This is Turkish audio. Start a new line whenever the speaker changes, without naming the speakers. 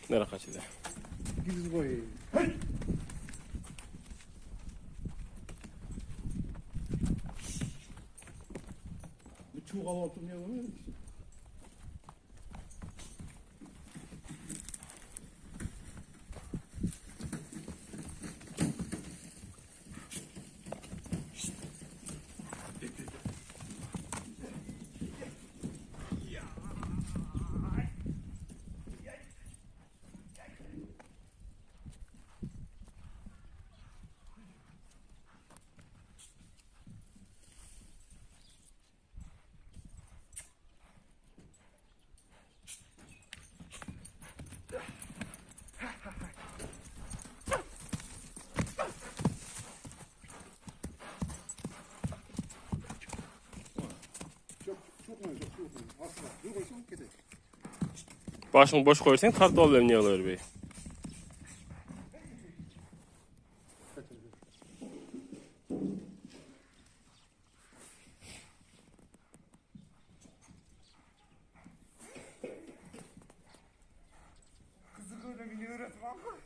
Nereye kaçtı?
Gidiz koy. Bu çuval oturmuyor mu? Çok mu? Asla. Dur koysam gidelim.
Başını boş koyarsan tartı ol niye alır bey?
Kızı böyle bir öğretmen var.